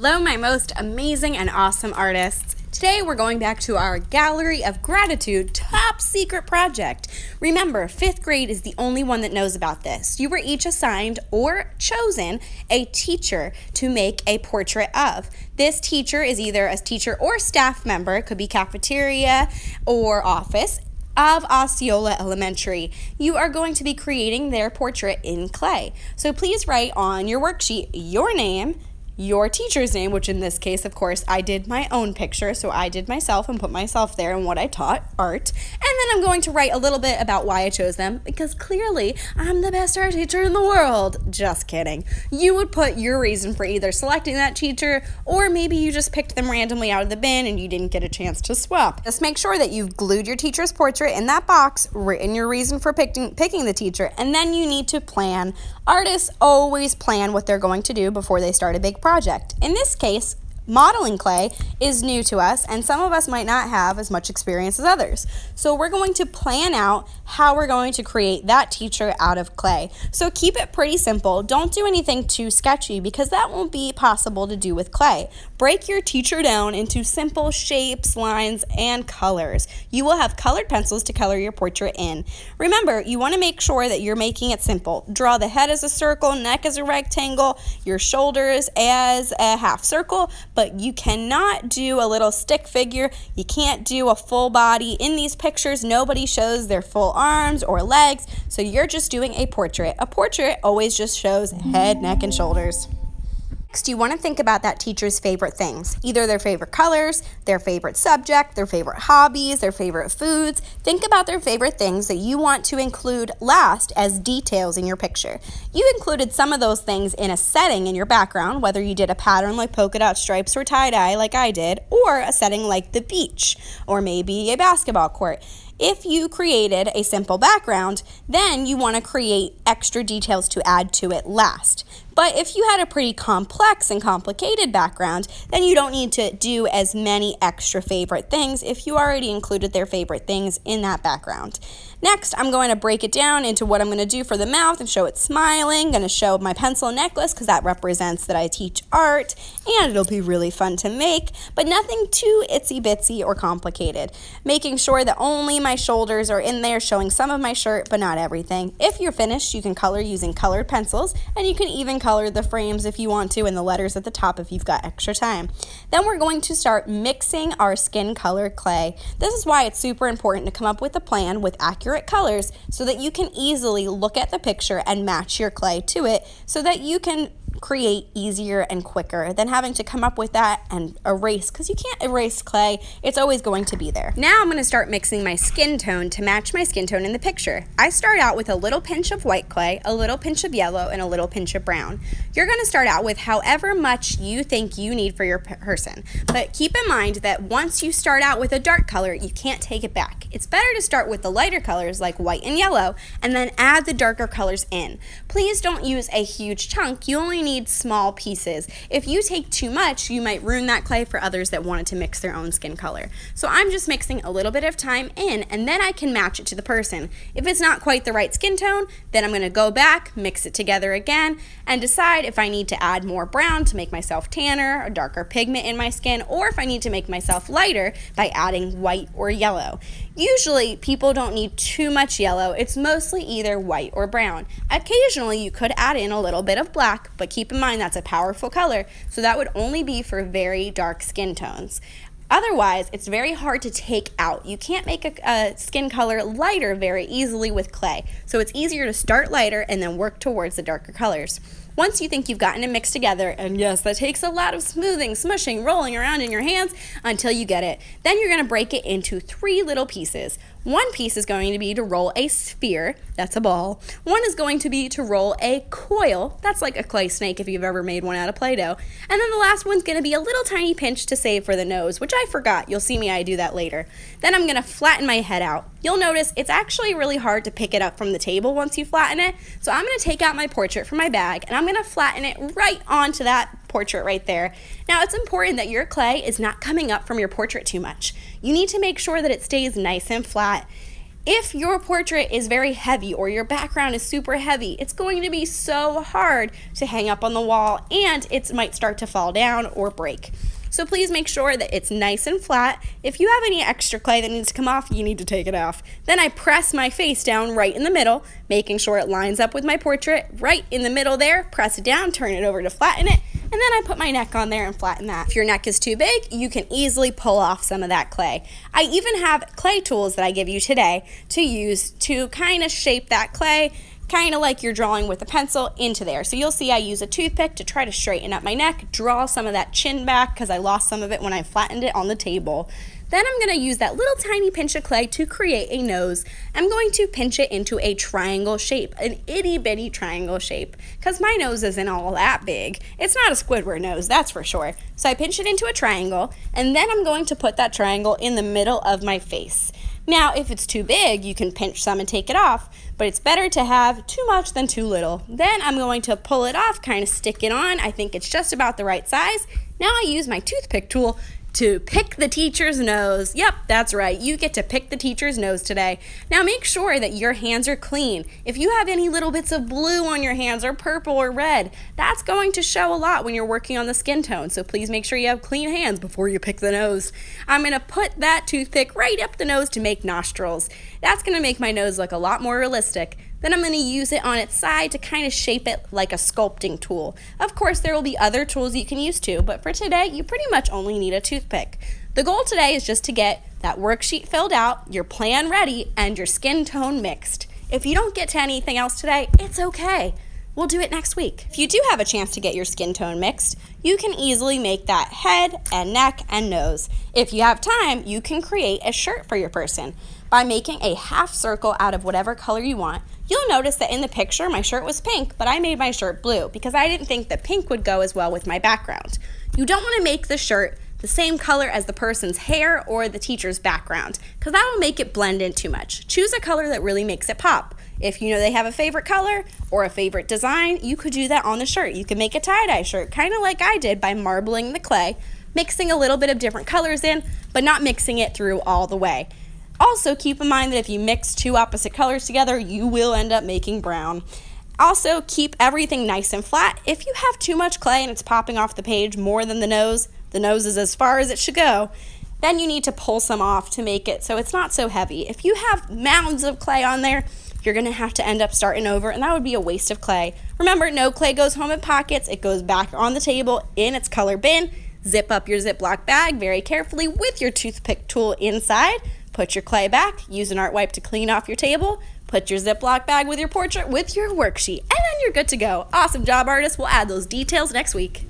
Hello, my most amazing and awesome artists. Today we're going back to our Gallery of Gratitude top secret project. Remember, 5th grade is the only one that knows about this. You were each assigned or chosen a teacher to make a portrait of. This teacher is either a teacher or staff member, it could be cafeteria or office, of Osceola Elementary. You are going to be creating their portrait in clay. So please write on your worksheet your name, your teacher's name, which in this case, of course, I did my own picture, so I did myself and put myself there and what I taught, art. And then I'm going to write a little bit about why I chose them, because clearly I'm the best art teacher in the world. Just kidding. You would put your reason for either selecting that teacher, or maybe you just picked them randomly out of the bin and you didn't get a chance to swap. Just make sure that you've glued your teacher's portrait in that box, written your reason for picking the teacher, and then you need to plan. Artists always plan what they're going to do before they start a big project. In this case, modeling clay is new to us, and some of us might not have as much experience as others. So we're going to plan out how we're going to create that teacher out of clay. So keep it pretty simple. Don't do anything too sketchy, because that won't be possible to do with clay. Break your teacher down into simple shapes, lines, and colors. You will have colored pencils to color your portrait in. Remember, you want to make sure that you're making it simple. Draw the head as a circle, neck as a rectangle, your shoulders as a half circle, but you cannot do a little stick figure. You can't do a full body. In these pictures, nobody shows their full arms or legs, so you're just doing a portrait. A portrait always just shows head, neck, and shoulders. Next, you want to think about that teacher's favorite things, either their favorite colors, their favorite subject, their favorite hobbies, their favorite foods. Think about their favorite things that you want to include last as details in your picture. You included some of those things in a setting in your background, whether you did a pattern like polka dot stripes or tie-dye like I did, or a setting like the beach, or maybe a basketball court. If you created a simple background, then you want to create extra details to add to it last. But if you had a pretty complex and complicated background, then you don't need to do as many extra favorite things if you already included their favorite things in that background. Next, I'm going to break it down into what I'm going to do for the mouth and show it smiling. I'm going to show my pencil necklace because that represents that I teach art, and it'll be really fun to make, but nothing too itsy bitsy or complicated. Making sure that only my shoulders are in there, showing some of my shirt, but not everything. If you're finished, you can color using colored pencils, and you can even color the frames if you want to, and the letters at the top if you've got extra time. Then we're going to start mixing our skin color clay. This is why it's super important to come up with a plan with accurate colors so that you can easily look at the picture and match your clay to it so that you can create easier and quicker than having to come up with that and erase, because you can't erase clay. It's always going to be there. Now I'm going to start mixing my skin tone to match my skin tone in the picture. I start out with a little pinch of white clay, a little pinch of yellow, and a little pinch of brown. You're going to start out with however much you think you need for your person, but keep in mind that once you start out with a dark color, you can't take it back. It's better to start with the lighter colors like white and yellow and then add the darker colors in. Please don't use a huge chunk. You only need small pieces. If you take too much, you might ruin that clay for others that wanted to mix their own skin color. So I'm just mixing a little bit of time in, and then I can match it to the person. If it's not quite the right skin tone, then I'm going to go back, mix it together again, and decide if I need to add more brown to make myself tanner, or darker pigment in my skin, or if I need to make myself lighter by adding white or yellow. Usually, people don't need too much yellow. It's mostly either white or brown. Occasionally, you could add in a little bit of black, but keep in mind that's a powerful color, so that would only be for very dark skin tones. Otherwise, it's very hard to take out. You can't make a skin color lighter very easily with clay, so it's easier to start lighter and then work towards the darker colors. Once you think you've gotten it mixed together, and yes, that takes a lot of smoothing, smushing, rolling around in your hands until you get it, then you're going to break it into 3 little pieces. One piece is going to be to roll a sphere, that's a ball. One is going to be to roll a coil, that's like a clay snake if you've ever made one out of Play-Doh. And then the last one's going to be a little tiny pinch to save for the nose, which I forgot. You'll see me, I do that later. Then I'm going to flatten my head out. You'll notice it's actually really hard to pick it up from the table once you flatten it. So I'm going to take out my portrait from my bag, and I'm going to flatten it right onto that portrait right there. Now it's important that your clay is not coming up from your portrait too much. You need to make sure that it stays nice and flat. If your portrait is very heavy or your background is super heavy, it's going to be so hard to hang up on the wall and it might start to fall down or break. So please make sure that it's nice and flat. If you have any extra clay that needs to come off, you need to take it off. Then I press my face down right in the middle, making sure it lines up with my portrait. Right in the middle there, press it down, turn it over to flatten it, and then I put my neck on there and flatten that. If your neck is too big, you can easily pull off some of that clay. I even have clay tools that I give you today to use to kind of shape that clay, kind of like you're drawing with a pencil into there. So you'll see I use a toothpick to try to straighten up my neck, draw some of that chin back because I lost some of it when I flattened it on the table. Then I'm going to use that little tiny pinch of clay to create a nose. I'm going to pinch it into a triangle shape, an itty bitty triangle shape, because my nose isn't all that big. It's not a Squidward nose, that's for sure. So I pinch it into a triangle, and then I'm going to put that triangle in the middle of my face. Now, if it's too big, you can pinch some and take it off, but it's better to have too much than too little. Then I'm going to pull it off, kind of stick it on. I think it's just about the right size. Now I use my toothpick tool to pick the teacher's nose. Yep, that's right. You get to pick the teacher's nose today. Now make sure that your hands are clean. If you have any little bits of blue on your hands or purple or red, that's going to show a lot when you're working on the skin tone. So please make sure you have clean hands before you pick the nose. I'm going to put that toothpick right up the nose to make nostrils. That's going to make my nose look a lot more realistic. Then I'm going to use it on its side to kind of shape it like a sculpting tool. Of course, there will be other tools you can use too, but for today, you pretty much only need a toothpick. The goal today is just to get that worksheet filled out, your plan ready, and your skin tone mixed. If you don't get to anything else today, it's okay. We'll do it next week. If you do have a chance to get your skin tone mixed, you can easily make that head and neck and nose. If you have time, you can create a shirt for your person by making a half circle out of whatever color you want. You'll notice that in the picture, my shirt was pink, but I made my shirt blue because I didn't think that pink would go as well with my background. You don't want to make the shirt the same color as the person's hair or the teacher's background because that'll make it blend in too much. Choose a color that really makes it pop. If you know they have a favorite color or a favorite design, you could do that on the shirt. You could make a tie-dye shirt, kind of like I did by marbling the clay, mixing a little bit of different colors in, but not mixing it through all the way. Also, keep in mind that if you mix two opposite colors together, you will end up making brown. Also, keep everything nice and flat. If you have too much clay and it's popping off the page more than the nose is as far as it should go, then you need to pull some off to make it so it's not so heavy. If you have mounds of clay on there, you're going to have to end up starting over, and that would be a waste of clay. Remember, no clay goes home in pockets. It goes back on the table in its color bin. Zip up your Ziploc bag very carefully with your toothpick tool inside. Put your clay back, use an art wipe to clean off your table, put your Ziploc bag with your portrait with your worksheet, and then you're good to go. Awesome job, artists. We'll add those details next week.